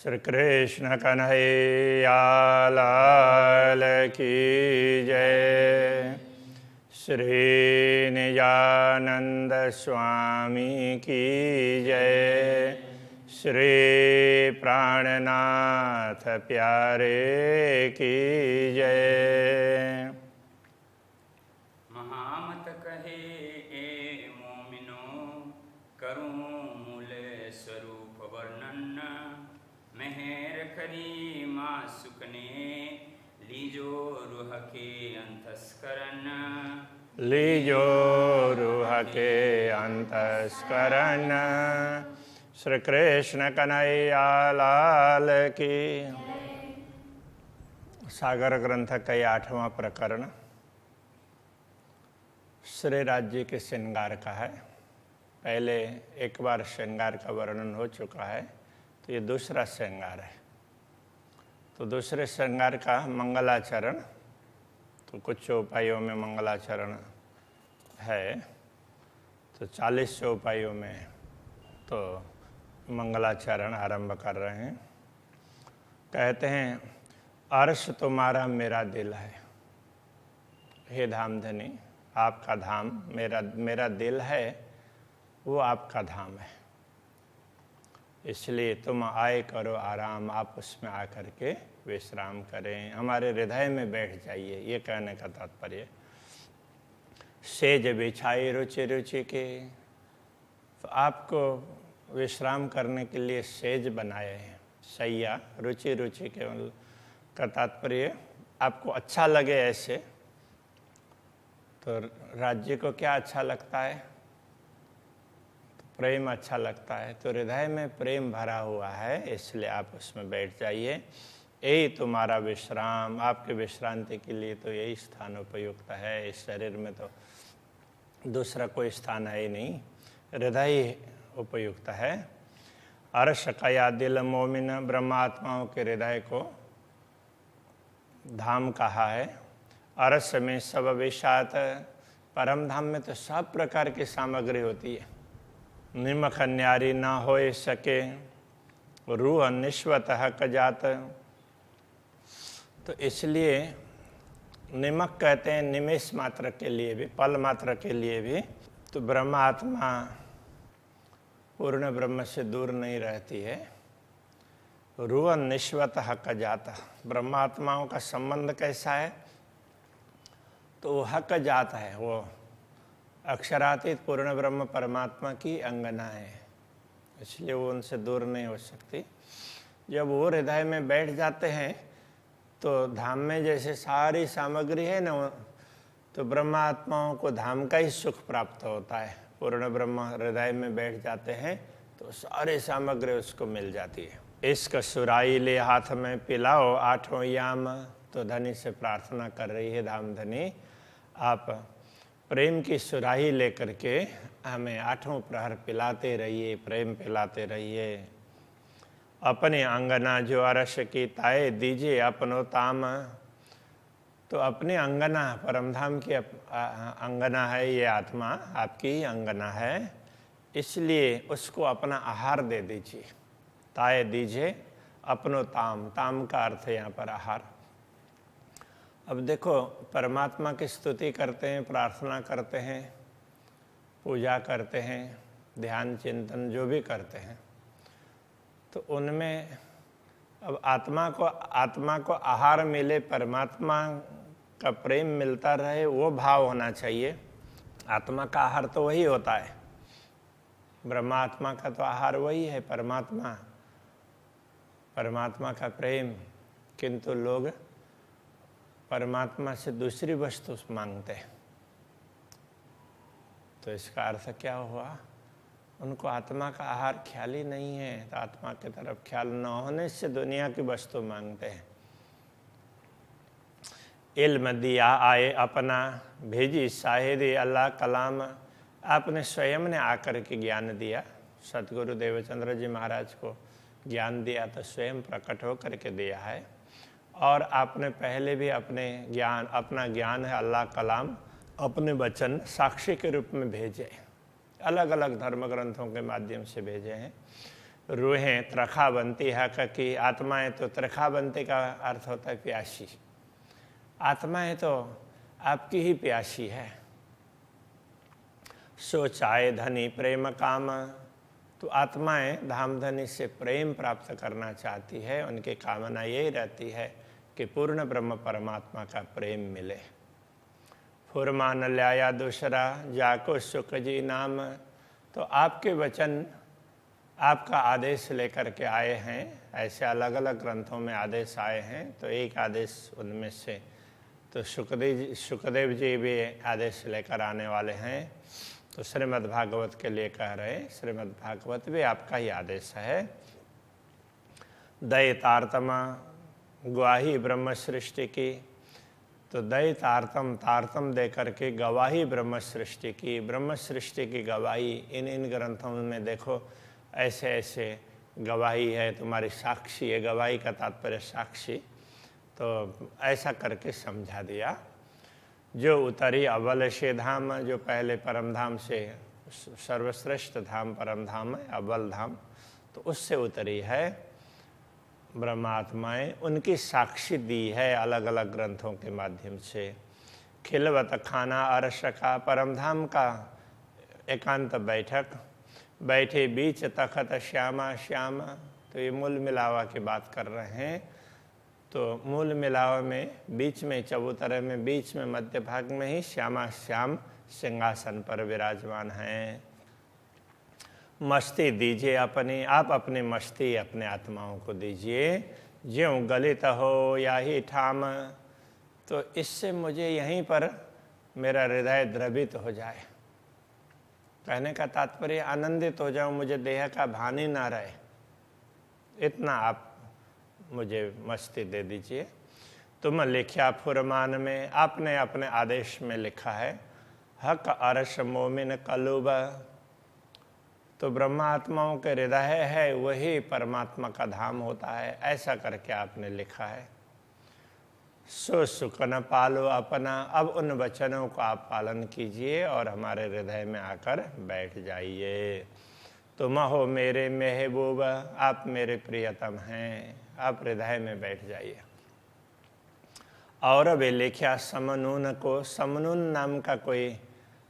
श्री कृष्ण कन्हैया लाल की जय। श्री निजानंद स्वामी की जय। श्री प्राणनाथ प्यारे की जय। महामत कहे ए मोमिनो, करूं मूल स्वरूप वर्णन। मेहर करी माँ सुकने, लीजो रूह के अंतस्करण। लीजो रूह के अंतस्करण। श्री कृष्ण कन्हैया लाल की। सागर ग्रंथ का 8वां प्रकरण श्री राज्य के श्रृंगार का है। पहले एक बार श्रृंगार का वर्णन हो चुका है, तो ये दूसरा श्रृंगार है। तो दूसरे श्रृंगार का मंगलाचरण, तो कुछ चौपाइयों में मंगलाचरण है, तो 40 चौपाइयों में तो मंगलाचरण आरंभ कर रहे हैं। कहते हैं, अर्श तुम्हारा मेरा दिल है, हे धामधनी आपका धाम मेरा दिल है, वो आपका धाम है। इसलिए तुम आए करो आराम, आप उसमें आकर के विश्राम करें, हमारे हृदय में बैठ जाइए। ये कहने का तात्पर्य। सेज बिछाई रुचि रुचि के, तो आपको विश्राम करने के लिए सेज बनाए हैं, सैया। रुचि रुचि के का तात्पर्य आपको अच्छा लगे ऐसे। तो राज्य को क्या अच्छा लगता है? तो प्रेम अच्छा लगता है। तो हृदय में प्रेम भरा हुआ है, इसलिए आप उसमें बैठ जाइए। यही तुम्हारा विश्राम, आपके विश्रांति के लिए तो यही स्थान उपयुक्त है। इस शरीर में तो दूसरा कोई स्थान है ही नहीं, हृदय उपयुक्त है। अर्श कया दिल मोमिन, ब्रह्मात्माओं के हृदय को धाम कहा है। अर्श में सब विषात, परम धाम में तो सब प्रकार की सामग्री होती है। निमख न्यारी ना हो सके, रूह निश्वत हक जात। तो इसलिए निमक कहते हैं निमेष मात्र के लिए भी, पल मात्र के लिए भी। तो ब्रह्मात्मा पूर्ण ब्रह्म से दूर नहीं रहती है। रूह निश्वत हक जाता, ब्रह्मात्माओं का संबंध कैसा है? तो वो हक जात है, वो अक्षरातीत पूर्ण ब्रह्म परमात्मा की अंगना है, इसलिए वो उनसे दूर नहीं हो सकती। जब वो हृदय में बैठ जाते हैं तो धाम में जैसे सारी सामग्री है ना, तो ब्रह्मात्माओं को धाम का ही सुख प्राप्त होता है। पूर्ण ब्रह्म हृदय में बैठ जाते हैं तो सारी सामग्री उसको मिल जाती है। इश्क सुराई ले हाथ में पिलाओ आठों याम। तो धनी से प्रार्थना कर रही है धामधनी, आप प्रेम की सुराही लेकर के हमें आठों प्रहर पिलाते रहिए, प्रेम पिलाते रहिए। अपने अंगना जो अरश की ताए, दीजिए अपनो ताम। तो अपने अंगना, परमधाम की अंगना है ये आत्मा, आपकी ही अंगना है, इसलिए उसको अपना आहार दे दीजिए। ताए दीजिए अपनो ताम, ताम का अर्थ है यहाँ पर आहार। अब देखो, परमात्मा की स्तुति करते हैं, प्रार्थना करते हैं, पूजा करते हैं, ध्यान चिंतन जो भी करते हैं, तो उनमें अब आत्मा को आहार मिले, परमात्मा का प्रेम मिलता रहे, वो भाव होना चाहिए। आत्मा का आहार तो वही होता है, ब्रह्मात्मा का तो आहार वही है, परमात्मा का प्रेम। किंतु लोग परमात्मा से दूसरी वस्तु मांगते हैं। तो इसका अर्थ क्या हुआ? उनको आत्मा का आहार ख्याल ही नहीं है, तो आत्मा की तरफ ख्याल न होने से दुनिया की वस्तु मांगते हैं। इल्म दिया आए अपना, भेजी शाहिदी अल्लाह कलाम। आपने स्वयं ने आकर के ज्ञान दिया, सतगुरु देवचंद्र जी महाराज को ज्ञान दिया, तो स्वयं प्रकट होकर के दिया है। और आपने पहले भी अपना ज्ञान है अल्लाह कलाम, अपने वचन साक्षी के रूप में भेजे, अलग अलग धर्म ग्रंथों के माध्यम से भेजे हैं। रूहें त्रखा बनती हक की, आत्माएं तो त्रखा बनती का अर्थ होता है प्यासी। आत्माएं तो आपकी ही प्यासी है। सो चाहे धनी प्रेम काम, तो आत्माएं धाम धनी से प्रेम प्राप्त करना चाहती है। उनकी कामना यही रहती है कि पूर्ण ब्रह्म परमात्मा का प्रेम मिले। फुरमान ल्याया दूसरा जाको सुख जी नाम, तो आपके वचन, आपका आदेश लेकर के आए हैं। ऐसे अलग अलग ग्रंथों में आदेश आए हैं, तो एक आदेश उनमें से तो सुखदेव जी भी आदेश लेकर आने वाले हैं। तो श्रीमद् भागवत के लिए कह रहे हैं, श्रीमद् भागवत भी आपका ही आदेश है। दैतार्तमा गवाही ब्रह्म सृष्टि की, तो दैतार्तम तारतम दे करके गवाही ब्रह्म सृष्टि की, ब्रह्म सृष्टि की गवाही इन ग्रंथों में देखो ऐसे ऐसे गवाही है, तुम्हारी साक्षी है। गवाही का तात्पर्य साक्षी। तो ऐसा करके समझा दिया। जो उतरी अव्वल से धाम, जो पहले परम धाम से सर्वश्रेष्ठ धाम परम धाम है, अव्वल धाम, तो उससे उतरी है ब्रह्मात्माएं, उनकी साक्षी दी है अलग अलग ग्रंथों के माध्यम से। खिलवत खाना अर्श का, परम धाम का एकांत बैठक, बैठे बीच तखत श्यामा श्यामा। तो ये मूल मिलावा की बात कर रहे हैं। तो मूल मिलावा में बीच में, चबूतरे में बीच में मध्य भाग में ही श्यामा श्याम सिंहासन पर विराजमान हैं। मस्ती दीजिए अपनी, आप अपनी मस्ती अपने आत्माओं को दीजिए। ज्यों गलित हो या ही ठाम, तो इससे मुझे यहीं पर मेरा हृदय द्रवित हो जाए। कहने का तात्पर्य आनंदित हो जाऊं, मुझे देह का भान ही ना रहे, इतना आप मुझे मस्ती दे दीजिए। तुम लिखा फुरमान में, आपने अपने आदेश में लिखा है, हक अर्श मोमिन कलुब, तो ब्रह्मात्माओं के हृदय है वही परमात्मा का धाम होता है, ऐसा करके आपने लिखा है। सो सुख न पालो अपना, अब उन वचनों को आप पालन कीजिए और हमारे हृदय में आकर बैठ जाइए। तुम हो मेरे महबूब, आप मेरे प्रियतम हैं, आप हृदय में बैठ जाइए। और वे लिखा समनून को, समनून नाम का कोई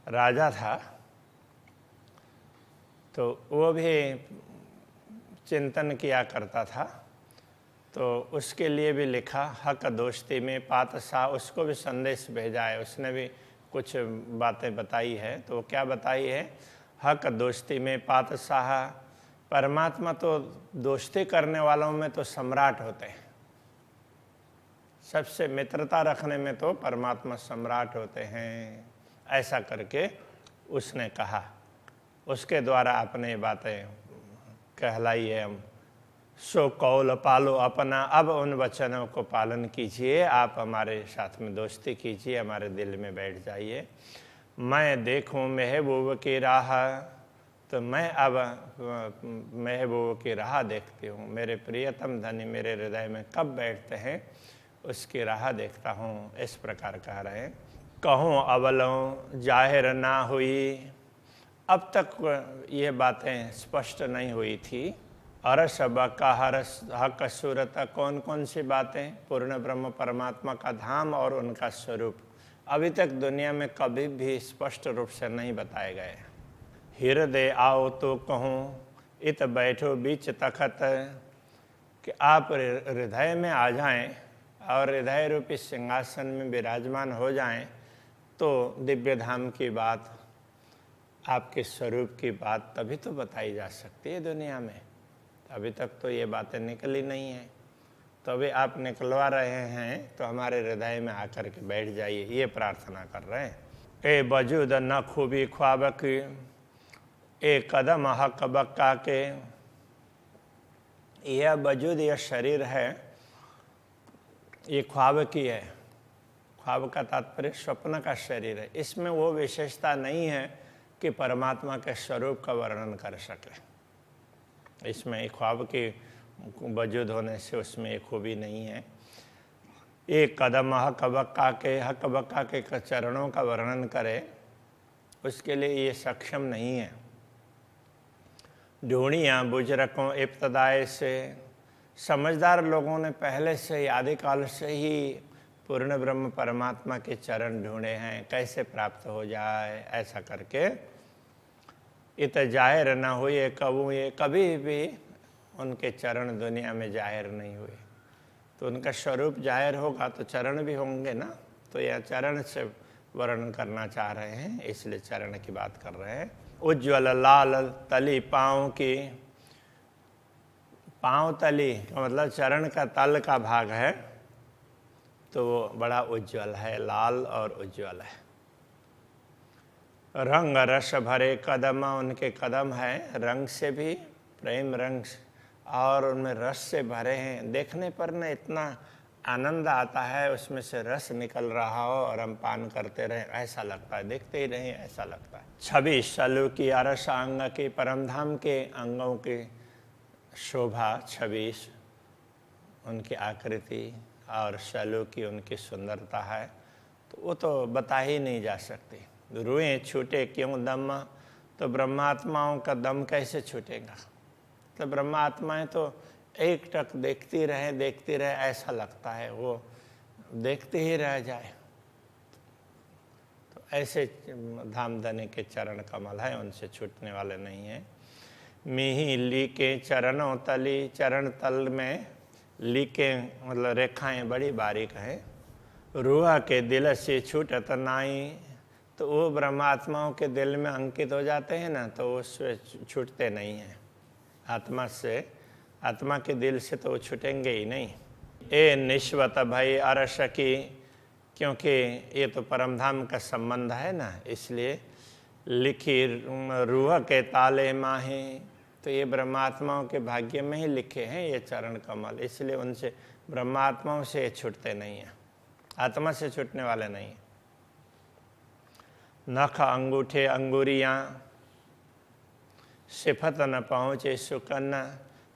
राजा था, तो वो भी चिंतन किया करता था। तो उसके लिए भी लिखा हक दोस्ती में पातशाह, उसको भी संदेश भेजा है। उसने भी कुछ बातें बताई है। तो क्या बताई है? हक दोस्ती में पातशाह, परमात्मा तो दोस्ती करने वालों में तो सम्राट होते हैं, सबसे मित्रता रखने में तो परमात्मा सम्राट होते हैं, ऐसा करके उसने कहा। उसके द्वारा आपने बातें कहलाई है। हम सो कौल पालो अपना, अब उन वचनों को पालन कीजिए, आप हमारे साथ में दोस्ती कीजिए, हमारे दिल में बैठ जाइए। मैं देखूं महबूब की राह, तो मैं अब महबूब की राह देखती हूँ। मेरे प्रियतम धनी मेरे हृदय में कब बैठते हैं उसकी राह देखता हूँ, इस प्रकार कह रहे हैं। कहूँ अवलों जाहिर ना हुई, अब तक ये बातें स्पष्ट नहीं हुई थी। अरस बका हरस हक सूरत, कौन कौन सी बातें? पूर्ण ब्रह्म परमात्मा का धाम और उनका स्वरूप अभी तक दुनिया में कभी भी स्पष्ट रूप से नहीं बताए गए। हृदय आओ तो कहूँ, इत बैठो बीच तखत, कि आप हृदय में आ जाएं और हृदय रूपी सिंहासन में विराजमान हो जाएं, तो दिव्य धाम की बात, आपके स्वरूप की बात तभी तो बताई जा सकती है दुनिया में। अभी तक तो ये बातें निकली नहीं हैं, तो अभी आप निकलवा रहे हैं, तो हमारे हृदय में आकर के बैठ जाइए, ये प्रार्थना कर रहे हैं। ए वजूद न खूबी ख्वाब की, ए कदम हक बक्का के, यह वजूद, यह शरीर है, ये ख्वाब की है। ख्वाब का तात्पर्य स्वप्न का शरीर है। इसमें वो विशेषता नहीं है कि परमात्मा के स्वरूप का वर्णन कर सके। इसमें एक ख्वाब के वजूद होने से उसमें एक खूबी नहीं है। एक कदम हक बक्का के चरणों का वर्णन करे, उसके लिए ये सक्षम नहीं है। ढूंढियाँ बुजुर्गों इब्तदाए से, समझदार लोगों ने पहले से ही आदिकाल से ही पूर्ण ब्रह्म परमात्मा के चरण ढूंढे हैं, कैसे प्राप्त हो जाए ऐसा करके। इत जाहिर न हुए कबू, ये कभी भी उनके चरण दुनिया में जाहिर नहीं हुए। तो उनका स्वरूप जाहिर होगा तो चरण भी होंगे ना, तो यह चरण से वर्णन करना चाह रहे हैं, इसलिए चरण की बात कर रहे हैं। उज्ज्वल लाल तली पाँव की, पाँव तली का मतलब चरण का तल का भाग है, तो वो बड़ा उज्ज्वल है, लाल और उज्ज्वल है। रंग रस भरे कदम, उनके कदम है रंग से भी, प्रेम रंग और उनमें रस से भरे हैं। देखने पर न इतना आनंद आता है, उसमें से रस निकल रहा हो और हम पान करते रहें ऐसा लगता है, देखते ही रहें ऐसा लगता है। छवि सलू की अरस अंग की, परमधाम के अंगों की शोभा, छवि उनकी आकृति और सलू की उनकी सुंदरता है, तो वो तो बता ही नहीं जा सकती। रुएं छूटे क्यों दम, तो ब्रह्मात्माओं का दम कैसे छूटेगा। तो ब्रह्मात्माएं तो एक टक देखती रहे ऐसा लगता है, वो देखते ही रह जाए। तो ऐसे धामधनी के चरण कमल है, उनसे छूटने वाले नहीं हैं। मिही लीके चरणों तली, चरण तल में लीके मतलब रेखाएं बड़ी बारीक हैं। रूह के दिल से छूटत नाई, तो वो ब्रह्मात्माओं के दिल में अंकित हो जाते हैं ना, तो उससे छूटते नहीं हैं। आत्मा से, आत्मा के दिल से तो वो छूटेंगे ही नहीं। ए निश्वत भई अरस की, क्योंकि ये तो परमधाम का संबंध है ना, इसलिए लिखी रूह के ताले माहे, तो ये ब्रह्मात्माओं के भाग्य में ही लिखे हैं ये चरण कमल, इसलिए उनसे ब्रह्मात्माओं से ये छूटते नहीं हैं, आत्मा से छूटने वाले नहीं। नख अंगूठे अंगुरियाँ सिफत न पहुँचे सुकन्ना,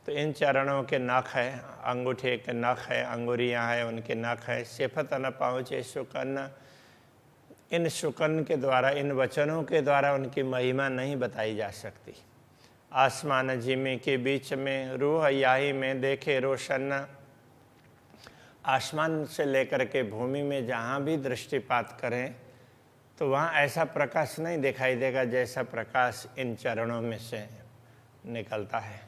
तो इन चरणों के नख है, अंगूठे के नख है, अंगुरियाँ हैं उनके नख है। सिफत न पहुँचे सुकन्ना, इन सुकन के द्वारा, इन वचनों के द्वारा उनकी महिमा नहीं बताई जा सकती। आसमान जिमी के बीच में, रूह याही में देखे रोशन, आसमान से लेकर के भूमि में जहाँ भी दृष्टिपात करें तो वहाँ ऐसा प्रकाश नहीं दिखाई देगा जैसा प्रकाश इन चरणों में से निकलता है।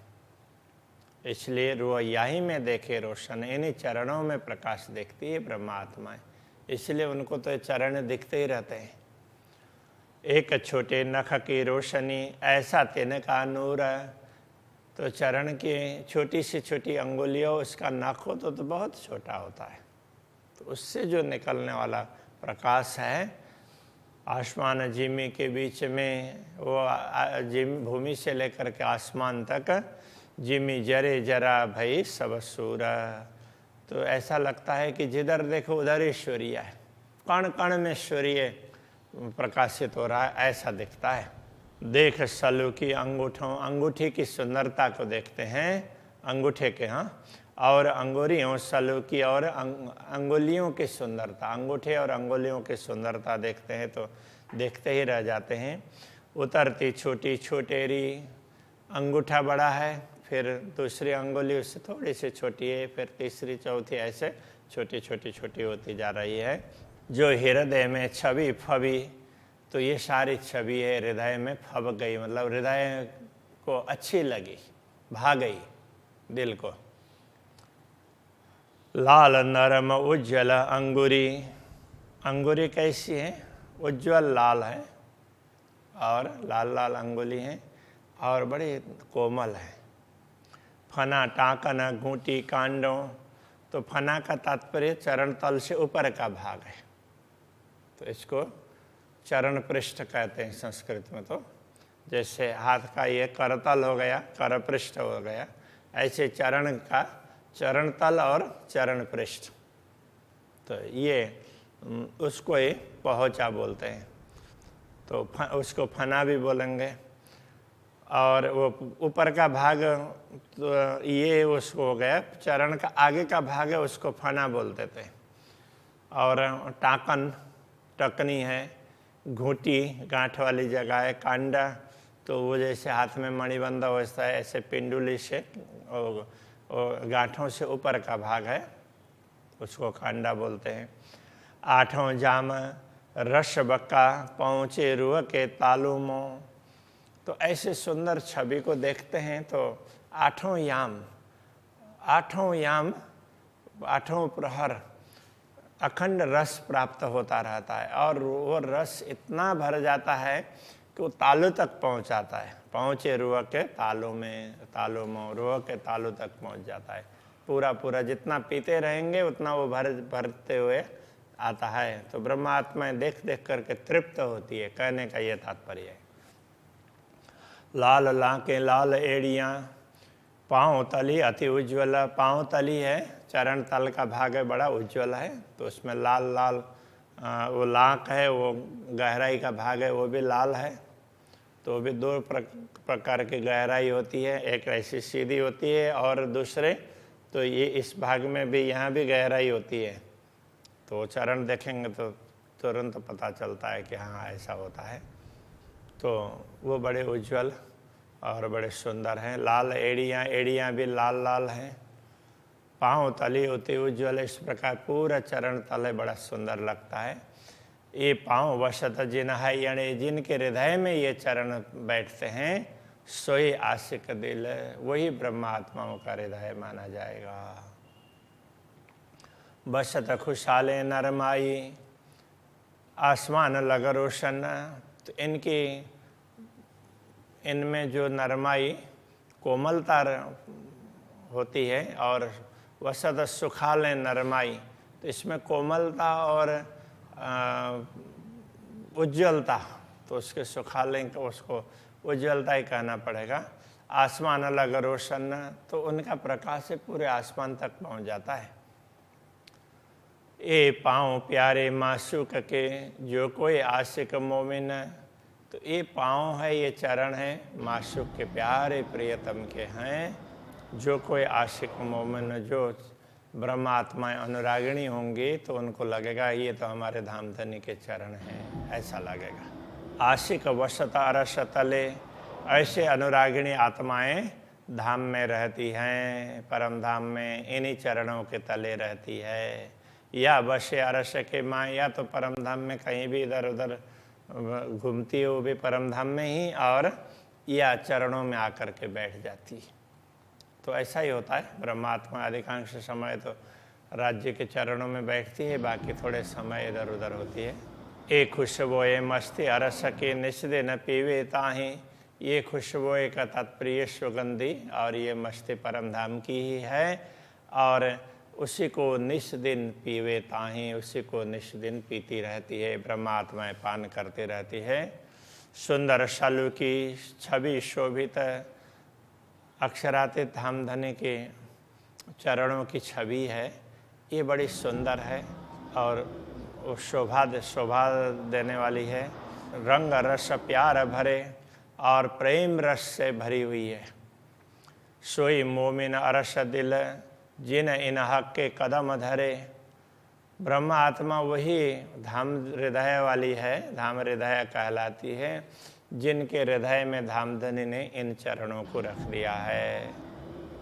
इसलिए रूह याही में देखे रोशन, इन्हीं चरणों में प्रकाश देखती है ब्रह्मात्माएं, इसलिए उनको तो चरण दिखते ही रहते हैं। एक छोटे नख की रोशनी ऐसा तिनका नूर, तो चरण की छोटी से छोटी अंगुलियों उसका नख हो तो बहुत छोटा होता है, तो उससे जो निकलने वाला प्रकाश है, आसमान जिमी के बीच में, वो जिमी भूमि से लेकर के आसमान तक, जिमी जरे जरा भई सब सूरा, तो ऐसा लगता है कि जिधर देखो उधर ही सूर्य है, कण कण में सूर्य प्रकाशित हो रहा है ऐसा दिखता है। देख सलू की अंगूठों, अंगूठी की सुंदरता को देखते हैं, अंगूठे के, हाँ, और अंगुरियों सलू की, और अंगुलियों की सुंदरता, अंगूठे और अंगुलियों की सुंदरता देखते हैं तो देखते ही रह जाते हैं। उतरती छोटी छोटेरी, अंगूठा बड़ा है, फिर दूसरी अंगुली उससे थोड़ी सी छोटी है, फिर तीसरी चौथी, ऐसे छोटी छोटी छोटी होती जा रही है। जो हृदय में छवि फबी, तो ये सारी छवि है हृदय में फब गई, मतलब हृदय को अच्छी लगी, भा गई दिल को। लाल नरम उज्ज्वल अंगुरी, अंगुरी कैसी है, उज्ज्वल लाल है और लाल लाल अंगुली है और बड़ी कोमल है। फना टाकन घूंटी कांडों, तो फना का तात्पर्य चरण तल से ऊपर का भाग है, तो इसको चरण पृष्ठ कहते हैं संस्कृत में। तो जैसे हाथ का ये करतल हो गया, कर पृष्ठ हो गया, ऐसे चरण का चरण तल और चरण पृष्ठ, तो ये उसको ही पहुँचा बोलते हैं, तो उसको फना भी बोलेंगे। और वो ऊपर का भाग, तो ये उसको हो गया, चरण का आगे का भाग है उसको फना बोलते थे। और टाकन टकनी है, घूंटी गांठ वाली जगह है, कांडा, तो तो वो जैसे हाथ में मणिबंध होता है, ऐसे पिंडुली से गांठों से ऊपर का भाग है, उसको कांडा बोलते हैं। 8 जाम रस बक्का पहुँचे रूह के तालुमो। तो ऐसे सुंदर छवि को देखते हैं तो 8 याम 8 प्रहर अखंड रस प्राप्त होता रहता है, और वो रस इतना भर जाता है कि वो तालु तक पहुंच जाता है। पहुँचे रूह के तालु में, रूह के तालु तक पहुंच जाता है। पूरा जितना पीते रहेंगे उतना वो भरते हुए आता है। तो ब्रह्मात्माएं देख देख करके तृप्त होती है, कहने का ये तात्पर्य है। लाल लाके लाल एड़ियाँ पाँव तली अति उज्ज्वल। पाँव तली है, चरण तल का भाग है, बड़ा उज्ज्वल है, तो उसमें लाल लाल वो लाक है, वो गहराई का भाग है, वो भी लाल है। तो भी 2 प्रकार की गहराई होती है, एक ऐसी सीधी होती है और दूसरे तो ये इस भाग में भी, यहाँ भी गहराई होती है। तो चरण देखेंगे तो तुरंत पता चलता है कि हाँ ऐसा होता है। तो वो बड़े उज्जवल और बड़े सुंदर हैं। लाल एड़ियाँ भी लाल लाल हैं। पाँव तली होती उज्ज्वल, इस प्रकार पूरा चरण तले बड़ा सुंदर लगता है। ये पाँव वसत जिन है, यानी जिनके हृदय में ये चरण बैठते हैं, सोई आशिक दिल, वही ब्रह्मात्माओं का हृदय माना जाएगा। बसत खुशहाले नरमाई आसमान लग रोशन। तो इनमें जो नरमाई कोमलता होती है, और वसत सुखाले नरमाई, तो इसमें कोमलता और उज्ज्वलता, तो उसके सुखाले को उसको उज्ज्वलता ही कहना पड़ेगा। आसमान अलग रोशन, तो उनका प्रकाश से पूरे आसमान तक पहुंच जाता है। ये पाँव प्यारे मासूक के जो कोई आशिक मोमिन। तो ये पाँव है, ये चरण है, मासूक के प्यारे प्रियतम के हैं। जो कोई आशिक मोमिन, जो ब्रह्मात्माएं अनुरागिणी होंगी, तो उनको लगेगा ये तो हमारे धामधनी के चरण हैं, ऐसा लगेगा। आशिक वसत अरस तले, ऐसे अनुरागिणी आत्माएं धाम में रहती हैं, परम धाम में इन्हीं चरणों के तले रहती है। या वश्य अरस के माँ, या तो परम धाम में कहीं भी इधर उधर घूमती है, वो भी परम धाम में ही, और या चरणों में आकर के बैठ जाती है। तो ऐसा ही होता है। ब्रह्मात्मा अधिकांश समय तो राज्य के चरणों में बैठती है, बाकी थोड़े समय इधर उधर होती है। ए खुशबोए मस्ती अरस के निषदे न पीवे ताही। ये खुशबोए का तात्पर्य सुगंधी, और ये मस्ती परम धाम की ही है, और उसी को निष्दिन पीवे ताही, उसी को निष्दिन पीती रहती है, ब्रह्मात्माएं पान करती रहती है। सुंदर शालू की छवि शोभित, अक्षरातीत धामधनी के चरणों की छवि है, ये बड़ी सुंदर है और शोभा देने वाली है। रंग रस प्यार भरे और प्रेम रस से भरी हुई है। सोई मोमिन अरस दिल, जिन इन हक के कदम धरे। ब्रह्म आत्मा वही धाम हृदय वाली है, धाम हृदय कहलाती है, जिनके हृदय में धामधनी ने इन चरणों को रख दिया है।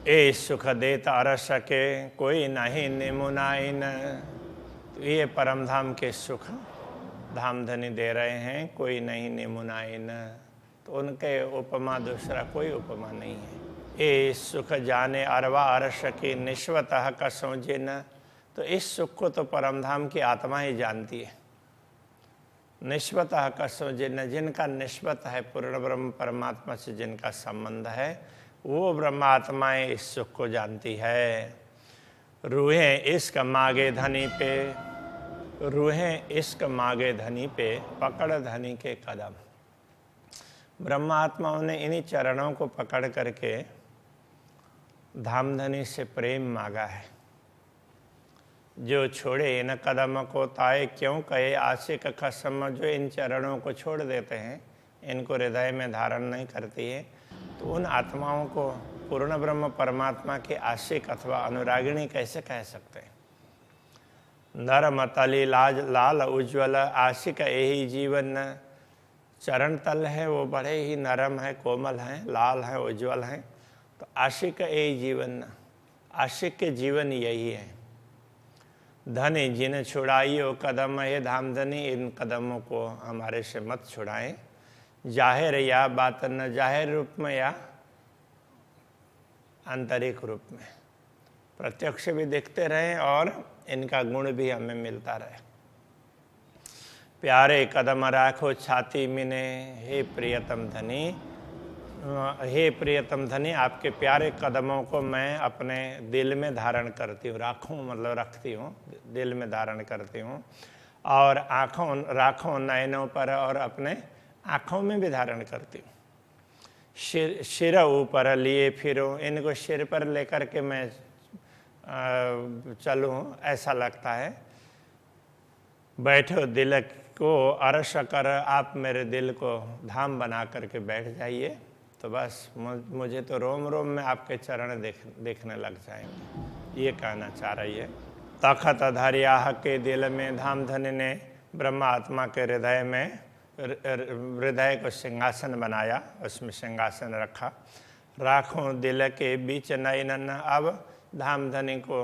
ए सुख देता अरस के कोई नहीं निमुनाइन। तो ये परम धाम के सुख धामधनी दे रहे हैं, कोई नहीं निमुनाइन। तो उनके उपमा दूसरा कोई उपमा नहीं है। ए सुख जाने अरवा अरस की निश्वतः कसों जिन। तो इस सुख को तो परम धाम की आत्मा ही जानती है। निश्वतः कसों जिन, जिनका निश्वत है पूर्ण ब्रह्म परमात्मा से जिनका संबंध है, वो ब्रह्मात्माएं इस सुख को जानती है। रूहें इश्क मागे धनी पे, रूहें इश्क मागे धनी पे, पकड़ धनी के कदम। ब्रह्मात्माओं ने इन्हीं चरणों को पकड़ करके धामधनी से प्रेम मांगा है। जो छोड़े इन कदम को ताए क्यों कहे आशिक कसम। जो इन चरणों को छोड़ देते हैं, इनको हृदय में धारण नहीं करती है, तो उन आत्माओं को पूर्ण ब्रह्म परमात्मा के आशिक अथवा अनुरागिणी कैसे कह सकते हैं। नरम तली लाज लाल उज्ज्वल, आशिक यही जीवन। चरण तल है वो बड़े ही नरम है, कोमल हैं, लाल हैं, उज्जवल हैं। तो आशिक का यही जीवन, आशिक के जीवन यही है। धनी जिन्हें छुड़ाइयो कदम है धाम धनी, इन कदमों को हमारे से मत छुड़ाएं। जाहिर या बातन, जाहिर रूप में या आंतरिक रूप में, प्रत्यक्ष भी देखते रहें और इनका गुण भी हमें मिलता रहे। प्यारे कदम राखो छाती मिने, हे प्रियतम धनी, हे प्रियतम धनी, आपके प्यारे कदमों को मैं अपने दिल में धारण करती हूँ। राखूँ मतलब रखती हूँ, दिल में धारण करती हूँ। और आँखों राखों नयनों पर, और अपने आँखों में भी धारण करती हूँ। सिर ऊपर लिए फिरूँ, इनको सिर पर लेकर के मैं चलूँ, ऐसा लगता है। बैठो दिल को अरश कर, आप मेरे दिल को धाम बना करके बैठ जाइए, तो बस मुझे तो रोम रोम में आपके चरण देखने लग जाएंगे, ये कहना चाह रही है। तखत धरिया के दिल में, धाम धनी ने ब्रह्मात्मा के हृदय में, हृदय को सिंहासन बनाया, उसमें सिंहासन रखा। राखों दिल के बीच नयनन, अब धाम धनी को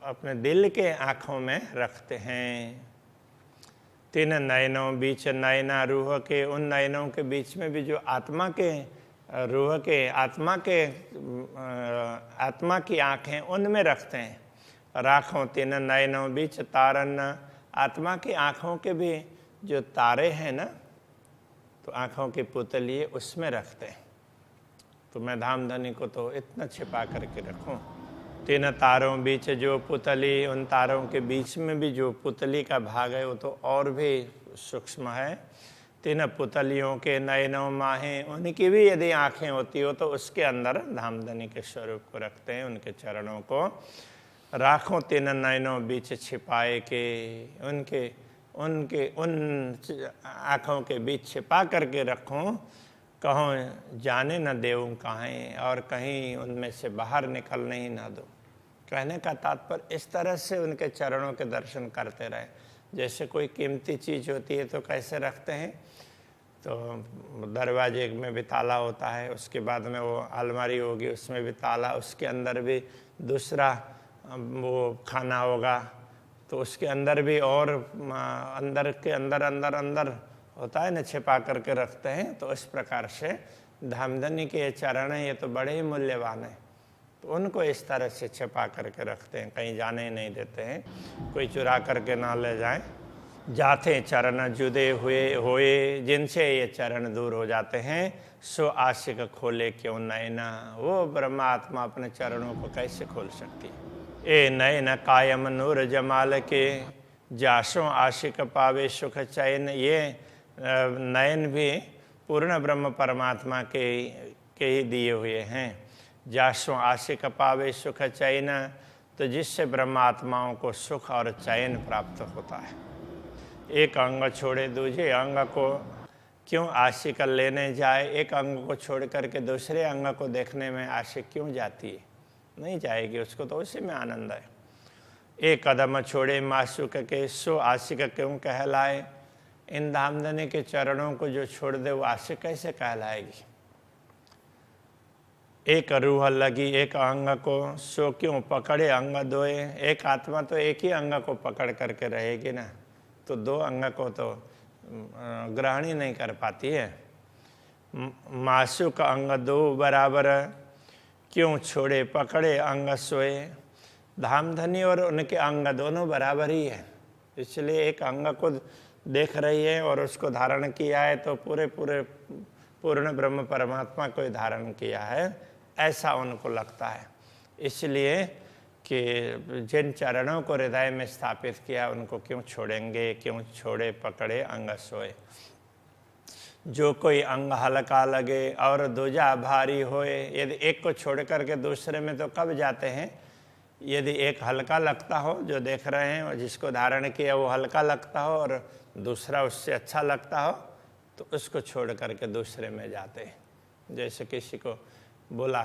अपने दिल के आँखों में रखते हैं। तीन नयनों बीच नयना रूह के, उन नयनों के बीच में भी जो आत्मा के, रूह के, आत्मा की आँखें, उनमें रखते हैं। राखों तीन नयनों बीच तारन, आत्मा की आँखों के भी जो तारे हैं ना, तो आँखों की पुतली उसमें रखते हैं। तो मैं धाम धनी को तो इतना छिपा करके रखूं। तीन तारों बीच जो पुतली, उन तारों के बीच में भी जो पुतली का भाग है वो तो और भी सूक्ष्म है। तीन पुतलियों के नयनों माहें, उनकी भी यदि आँखें होती हो तो उसके अंदर धाम धनी के स्वरूप को रखते हैं, उनके चरणों को। राखों तीन नयनों बीच छिपाए के, उन आँखों के बीच छिपा करके रखूं, कहूँ जाने न देऊँ कहीं, और कहीं उनमें से बाहर निकलने ही ना दो। कहने का तात्पर्य इस तरह से उनके चरणों के दर्शन करते रहे। जैसे कोई कीमती चीज़ होती है तो कैसे रखते हैं, तो दरवाजे में भी ताला होता है, उसके बाद में वो अलमारी होगी उसमें भी ताला, उसके अंदर भी दूसरा वो खाना होगा तो उसके अंदर भी, और अंदर के अंदर होता है ना, छिपा करके रखते हैं। तो इस प्रकार से धामधनी के ये चरण हैं, ये तो बड़े ही मूल्यवान हैं, तो उनको इस तरह से छिपा करके रखते हैं, कहीं जाने ही नहीं देते हैं, कोई चुरा करके ना ले जाए। जाते चरण जुदे होए, जिनसे ये चरण दूर हो जाते हैं, सो आशिक खोले क्यों नैना, वो ब्रह्मात्मा अपने चरणों को कैसे खोल सकती है। ए नयन कायम नूर जमाल के, जासों आशिक पावे सुख चैन, ये नयन भी पूर्ण ब्रह्म परमात्मा के ही दिए हुए हैं। जासों आशिक पावे सुख चैन, तो जिससे ब्रह्मात्माओं को सुख और चैन प्राप्त होता है। एक अंग छोड़े दूसरे अंग को क्यों आशिक लेने जाए, एक अंग को छोड़ करके दूसरे अंग को देखने में आशिक क्यों जाती है, नहीं जाएगी, उसको तो उसी में आनंद है। एक कदम छोड़े मासूक के, सो आशिक क्यों कहलाए, इन धामधनी के चरणों को जो छोड़ दे वो आशिक कैसे कहलाएगी। एक रूह लगी एक अंग को, सो क्यों पकड़े अंग दोए, एक आत्मा तो एक ही अंग को पकड़ करके रहेगी ना, तो दो अंग को तो ग्रहण ही नहीं कर पाती है। मासूक अंग दो बराबर, क्यों छोड़े पकड़े अंग सोए, धामधनी और उनके अंग दोनों बराबर ही है, इसलिए एक अंग को देख रही है और उसको धारण किया है तो पूर्ण ब्रह्म परमात्मा को धारण किया है, ऐसा उनको लगता है। इसलिए कि जिन चरणों को हृदय में स्थापित किया उनको क्यों छोड़ेंगे, क्यों छोड़े पकड़े अंग सोए। जो कोई अंग हल्का लगे और दूजा भारी होए, यदि एक को छोड़ करके दूसरे में तो कब जाते हैं, यदि एक हल्का लगता हो, जो देख रहे हैं और जिसको धारण किया वो हल्का लगता हो और दूसरा उससे अच्छा लगता हो, तो उसको छोड़ करके दूसरे में जाते हैं। जैसे किसी को बोला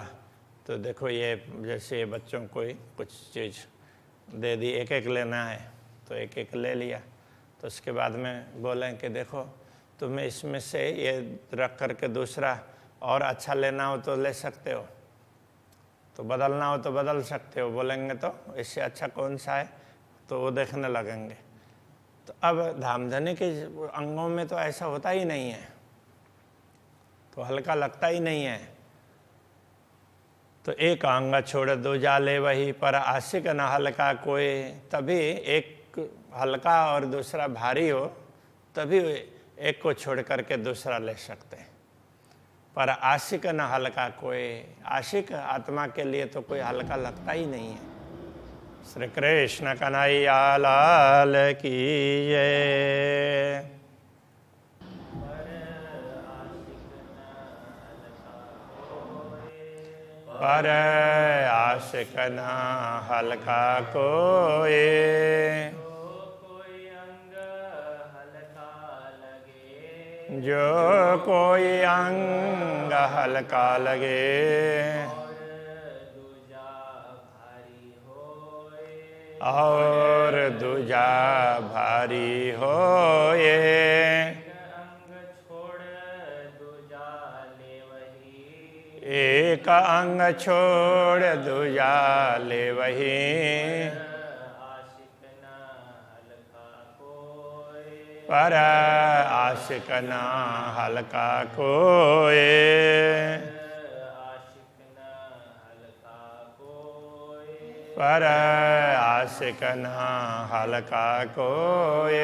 तो देखो ये, जैसे बच्चों को कुछ चीज़ दे दी, एक एक लेना है तो एक एक ले लिया, तो उसके बाद में बोलें कि देखो तुम्हें इसमें से ये रख करके दूसरा और अच्छा लेना हो तो ले सकते हो, तो बदलना हो तो बदल सकते हो। बोलेंगे तो इससे अच्छा कौन सा है, तो वो देखने लगेंगे। तो अब धामधनी के अंगों में तो ऐसा होता ही नहीं है, तो हल्का लगता ही नहीं है। तो एक अंग छोड़ दूजा ले वही, पर आशिक न हल्का कोई। तभी एक हल्का और दूसरा भारी हो, तभी एक को छोड़ करके दूसरा ले सकते हैं। पर आशिक न हल्का कोई, आशिक आत्मा के लिए तो कोई हल्का लगता ही नहीं है। श्री कृष्ण कन्हैया लाल की जय। पर आशिक न हल्का कोई, जो कोई अंग हल्का लगे, और दूजा भारी होए। एक अंग छोड़ दूजा ले वही, पर आशिक न हल्का कोई। पर आशिक न हल्का कोई।